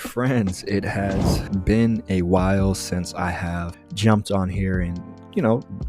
friends, it has been a while since I have jumped on here and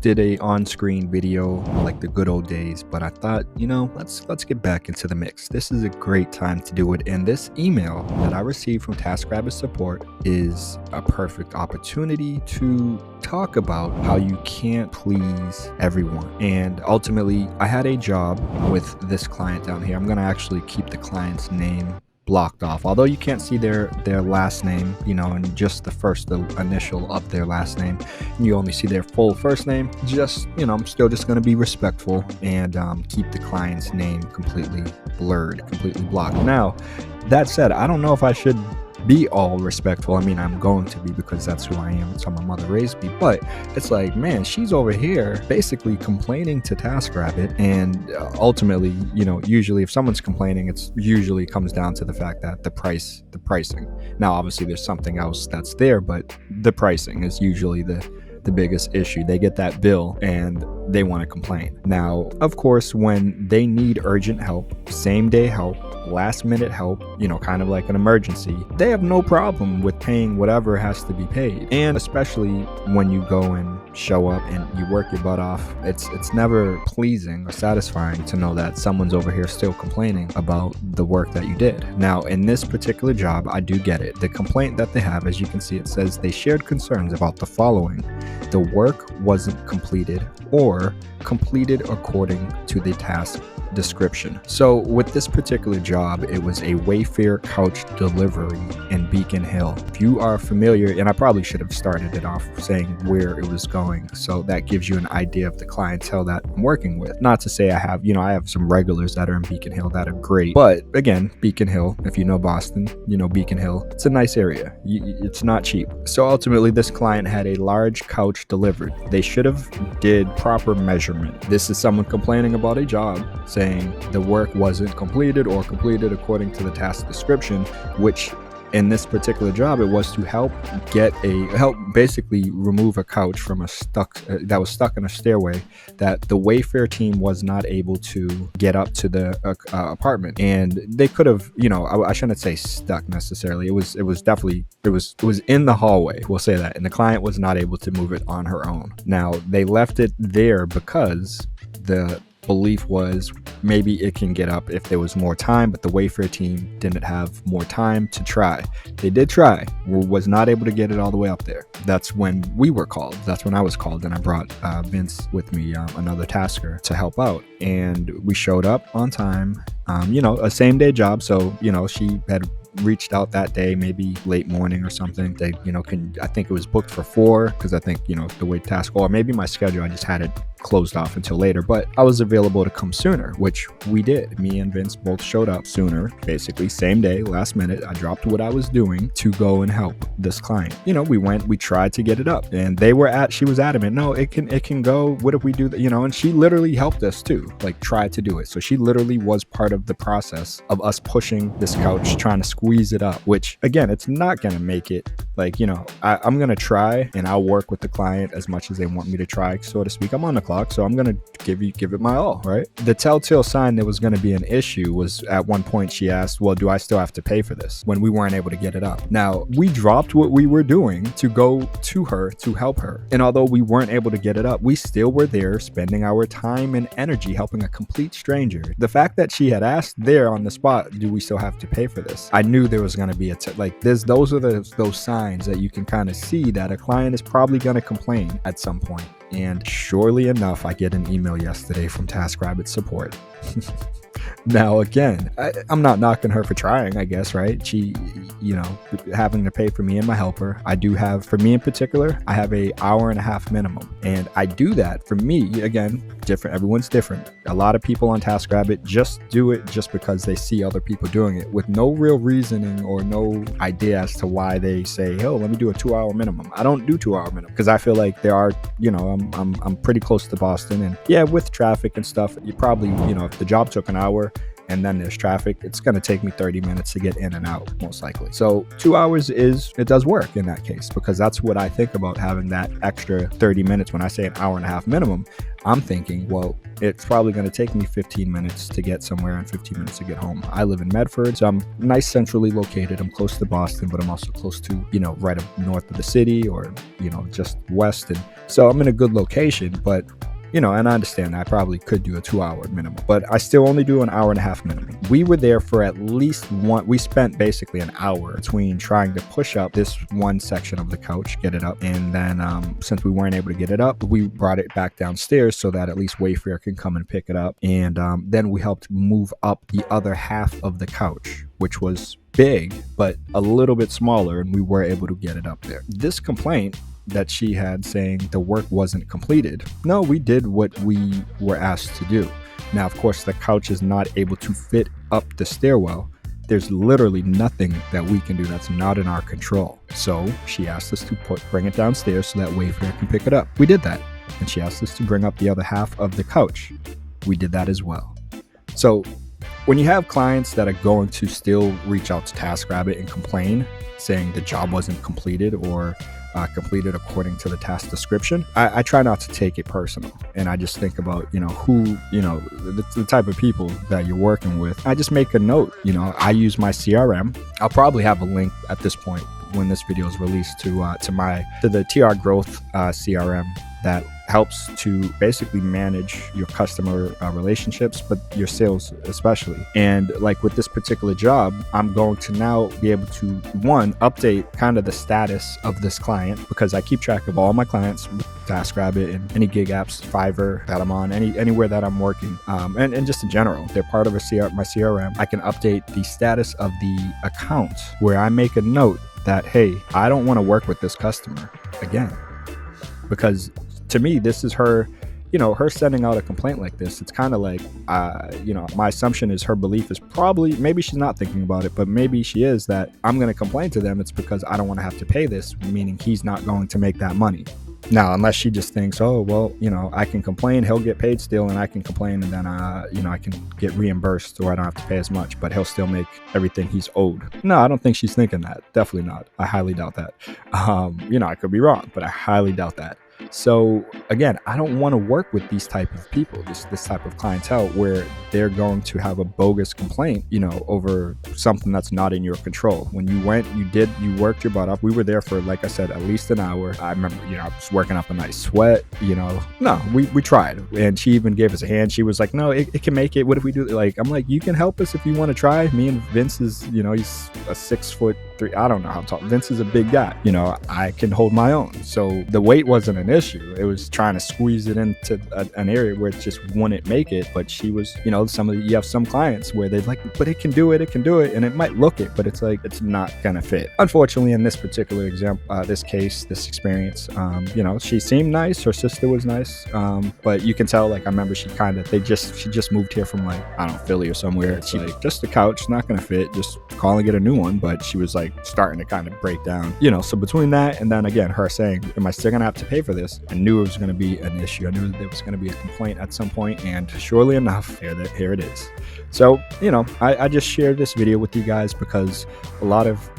did a on-screen video like the good old days, but I thought, let's get back into the mix. This is a great time to do it, and this email that I received from Taskrabbit support is a perfect opportunity to talk about how you can't please everyone. And ultimately, I had a job with this client down here. I'm gonna actually keep the client's name blocked off, although you can't see their last name, and just the first initial of their last name, and you only see their full first name. Just I'm still just going to be respectful and keep the client's name completely blurred, completely blocked. Now that said, I don't know if I should be all respectful. I mean, I'm going to be, because that's who I am. It's how my mother raised me. But it's like, man, she's over here basically complaining to Taskrabbit, and ultimately, usually if someone's complaining, it's usually comes down to the fact that the pricing. Now, obviously, there's something else that's there, but the pricing is usually the biggest issue. They get that bill and they want to complain. Now, of course, when they need urgent help, same day help, last minute help, kind of like an emergency, they have no problem with paying whatever has to be paid. And especially when you go and show up and you work your butt off, it's never pleasing or satisfying to know that someone's over here still complaining about the work that you did. Now, in this particular job, I do get it. The complaint that they have, as you can see, it says they shared concerns about the following: the work wasn't completed or completed according to the task description. So with this particular job, it was a wayfair couch delivery in Beacon Hill. If you are familiar, and I probably should have started it off saying where it was going, so that gives you an idea of the clientele that I'm working with. Not to say I have some regulars that are in Beacon Hill that are great, but again, Beacon Hill, if you know Boston, Beacon Hill, it's a nice area. It's not cheap. So ultimately, this client had a large couch delivered. They should have did proper measurement. This is someone complaining about a job, saying the work wasn't completed or completed according to the task description, which in this particular job, it was to help basically remove a couch from that was stuck in a stairway that the Wayfair team was not able to get up to the apartment. And they could have, I shouldn't say stuck necessarily. It was in the hallway. We'll say that. And the client was not able to move it on her own. Now, they left it there because the belief was maybe it can get up if there was more time, but the Wayfair team didn't have more time to try. They did try, was not able to get it all the way up there. That's when we were called. That's when I was called, and I brought Vince with me, another tasker, to help out. And we showed up on time, a same day job. So, she had reached out that day, maybe late morning or something. They, I think it was booked for 4, because I think, the way task, or maybe my schedule, I just had it closed off until later, but I was available to come sooner, which we did. Me and Vince both showed up sooner, basically same day, last minute. I dropped what I was doing to go and help this client. We tried to get it up, and she was adamant, no, it can go. What if we do that? And she literally helped us too, like tried to do it. So she literally was part of the process of us pushing this couch, trying to squeeze it up, which again, it's not going to make it. Like, I'm going to try, and I'll work with the client as much as they want me to try, so to speak. I'm on the clock, so I'm going to give it my all, right? The telltale sign there was going to be an issue was at one point she asked, well, do I still have to pay for this, when we weren't able to get it up? Now, we dropped what we were doing to go to her to help her. And although we weren't able to get it up, we still were there spending our time and energy helping a complete stranger. The fact that she had asked there on the spot, do we still have to pay for this? I knew there was going to be those are those signs that you can kind of see that a client is probably going to complain at some point. And surely enough, I get an email yesterday from Taskrabbit support. Now, again, I'm not knocking her for trying, I guess, right? She, having to pay for me and my helper. I do have, for me in particular, I have a 1.5 hour minimum. And I do that for me, again, different. Everyone's different. A lot of people on Taskrabbit just do it just because they see other people doing it with no real reasoning or no idea as to why they say, oh, let me do a 2-hour minimum. I don't do 2-hour minimum because I feel like there are, I'm pretty close to Boston, and yeah, with traffic and stuff, you probably, if the job took an hour, and then there's traffic, it's going to take me 30 minutes to get in and out, most likely. So 2 hours it does work in that case, because that's what I think about having that extra 30 minutes. When I say an hour and a half minimum, I'm thinking, well, it's probably going to take me 15 minutes to get somewhere and 15 minutes to get home. I live in Medford, so I'm nice centrally located. I'm close to Boston, but I'm also close to, right up north of the city, or, just west. And so I'm in a good location, but and I understand I probably could do a 2 hour minimum, but I still only do an hour and a half minimum. We were there for at least we spent basically an hour between trying to push up this one section of the couch, get it up. And then since we weren't able to get it up, we brought it back downstairs so that at least Wayfair can come and pick it up. And then we helped move up the other half of the couch, which was big, but a little bit smaller, and we were able to get it up there. This complaint that she had saying the work wasn't completed. No, we did what we were asked to do. Now, of course, the couch is not able to fit up the stairwell. There's literally nothing that we can do that's not in our control. So she asked us to bring it downstairs so that Wayfair can pick it up. We did that. And she asked us to bring up the other half of the couch. We did that as well. So when you have clients that are going to still reach out to Taskrabbit and complain, saying the job wasn't completed or completed according to the task description, I try not to take it personal. And I just think about, who, the type of people that you're working with. I just make a note, I use my CRM. I'll probably have a link at this point when this video is released to the TR Growth CRM that helps to basically manage your customer relationships, but your sales especially. And like with this particular job, I'm going to now be able to, one, update kind of the status of this client, because I keep track of all my clients, Taskrabbit and any gig apps, Fiverr that I'm on, anywhere that I'm working, and just in general, they're part of my CRM. I can update the status of the account where I make a note that, hey, I don't want to work with this customer again, because to me, this is her, her sending out a complaint like this. It's kind of like, my assumption is her belief is probably, maybe she's not thinking about it, but maybe she is, that I'm going to complain to them. It's because I don't want to have to pay this, meaning he's not going to make that money. Now, unless she just thinks, oh, well, I can complain, he'll get paid still, and I can complain, and then, I can get reimbursed, or I don't have to pay as much, but he'll still make everything he's owed. No, I don't think she's thinking that. Definitely not. I highly doubt that. I could be wrong, but I highly doubt that. So again, I don't want to work with these type of people, this type of clientele, where they're going to have a bogus complaint, over something that's not in your control. When you went, you worked your butt off. We were there for, like I said, at least an hour. I remember, I was working up a nice sweat, no, we tried. And she even gave us a hand. She was like, no, it can make it. What if we do? Like, I'm like, you can help us if you want to try. Me and Vince is, he's a 6'3". I don't know how tall. Vince is a big guy. I can hold my own. So the weight wasn't an issue. It was trying to squeeze it into an area where it just wouldn't make it. But she was, you have some clients where they're like, but it can do it, and it might look it, but it's like, it's not gonna fit. Unfortunately, in this particular example, this experience, she seemed nice. Her sister was nice, but you can tell, like, I remember she just moved here from, like, I don't know, Philly or somewhere. It's like, just the couch, not gonna fit, just calling it a new one. But she was like starting to kind of break down, so between that and then again her saying, am I still gonna have to pay for this? I knew it was gonna be an issue. I knew there was gonna be a complaint at some point, and surely enough, here it is. So I just shared this video with you guys because a lot of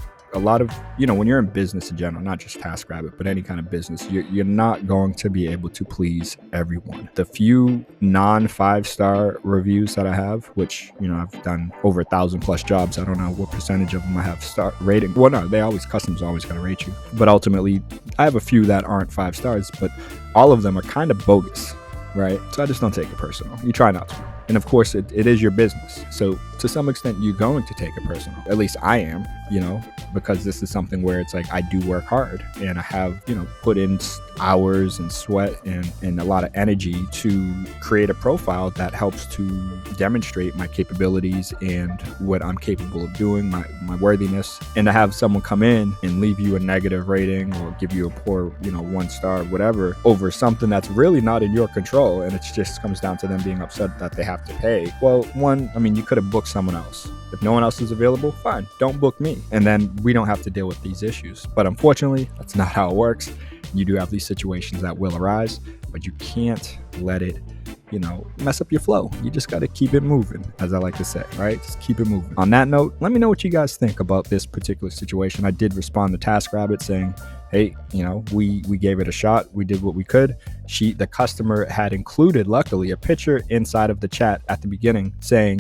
when you're in business in general, not just Taskrabbit, but any kind of business, you're not going to be able to please everyone. The few non 5-star reviews that I have, which I've done over 1,000+ jobs, I don't know what percentage of them I have star rating. Well, no, customers always gonna rate you, but ultimately I have a few that aren't 5 stars, but all of them are kind of bogus, right? So I just don't take it personal. You try not to. And of course, it is your business. So to some extent, you're going to take it personal. At least I am, because this is something where it's like, I do work hard, and I have, put in hours and sweat and a lot of energy to create a profile that helps to demonstrate my capabilities and what I'm capable of doing, my worthiness. And to have someone come in and leave you a negative rating or give you a poor, 1 star, whatever, over something that's really not in your control, and it just comes down to them being upset that they have to pay. Well, one, you could have booked someone else. If no one else is available, fine, don't book me. And then we don't have to deal with these issues. But unfortunately, that's not how it works. You do have these situations that will arise, but you can't let it mess up your flow. You just got to keep it moving, as I like to say, right? Just keep it moving. On that note, let me know what you guys think about this particular situation. I did respond to Taskrabbit saying, hey, we gave it a shot. We did what we could. The customer had included, luckily, a picture inside of the chat at the beginning saying,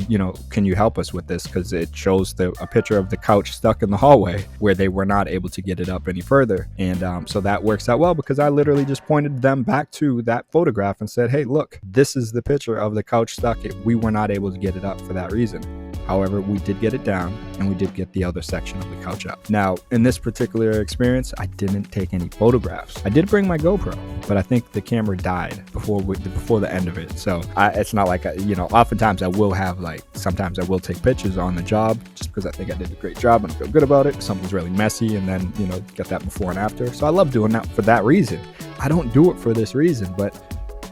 can you help us with this? Because it shows a picture of the couch stuck in the hallway where they were not able to get it up any further. And so that works out well, because I literally just pointed them back to that photograph and said, hey, look, this is the picture of the couch stuck. We were not able to get it up for that reason. However, we did get it down, and we did get the other section of the couch up. Now, in this particular experience, I didn't take any photographs. I did bring my GoPro, but I think the camera died before the end of it. So it's not like, oftentimes I will have, sometimes I will take pictures on the job just because I think I did a great job and I feel good about it. Something's really messy, and then, get that before and after. So I love doing that for that reason. I don't do it for this reason, but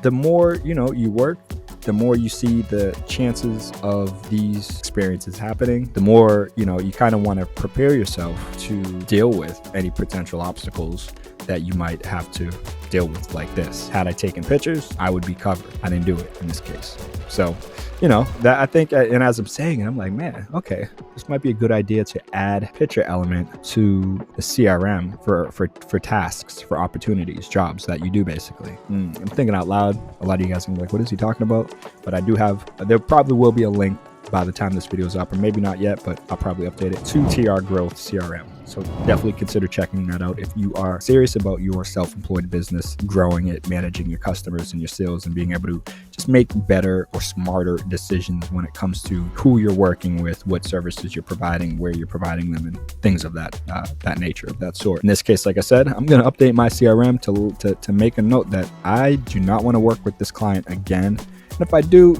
the more, you work, the more you see the chances of these experiences happening, the more, you kind of want to prepare yourself to deal with any potential obstacles that you might have to deal with like this. Had I taken pictures, I would be covered. I didn't do it in this case. So, that I think, and as I'm saying it, I'm like, man, okay, this might be a good idea to add picture element to the CRM for tasks, for opportunities, jobs that you do basically. I'm thinking out loud. A lot of you guys are gonna be like, what is he talking about? But I do there probably will be a link by the time this video is up, or maybe not yet, but I'll probably update it to TR Growth CRM. So definitely consider checking that out if you are serious about your self-employed business, growing it, managing your customers and your sales, and being able to just make better or smarter decisions when it comes to who you're working with, what services you're providing, where you're providing them, and things of that nature, of that sort. In this case, like I said, I'm going to update my CRM to make a note that I do not want to work with this client again. And if I do,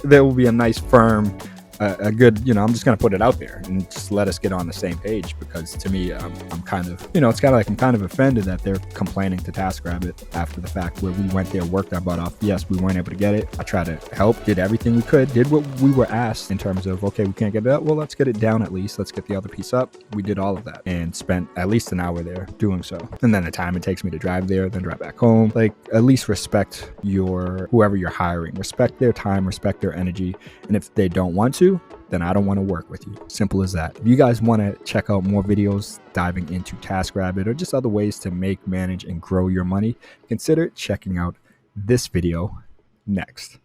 there will be a nice firm, a good, I'm just going to put it out there and just let us get on the same page, because to me, I'm kind of, it's kind of like I'm kind of offended that they're complaining to Taskrabbit after the fact, where we went there, worked our butt off. Yes, we weren't able to get it. I tried to help, did everything we could, did what we were asked in terms of, okay, we can't get it up. Well, let's get it down at least. Let's get the other piece up. We did all of that and spent at least an hour there doing so. And then the time it takes me to drive there, then drive back home. Like, at least respect whoever you're hiring. Respect their time, respect their energy. And if they don't want to, then I don't want to work with you. Simple as that. If you guys want to check out more videos diving into Taskrabbit or just other ways to make, manage, and grow your money, consider checking out this video next.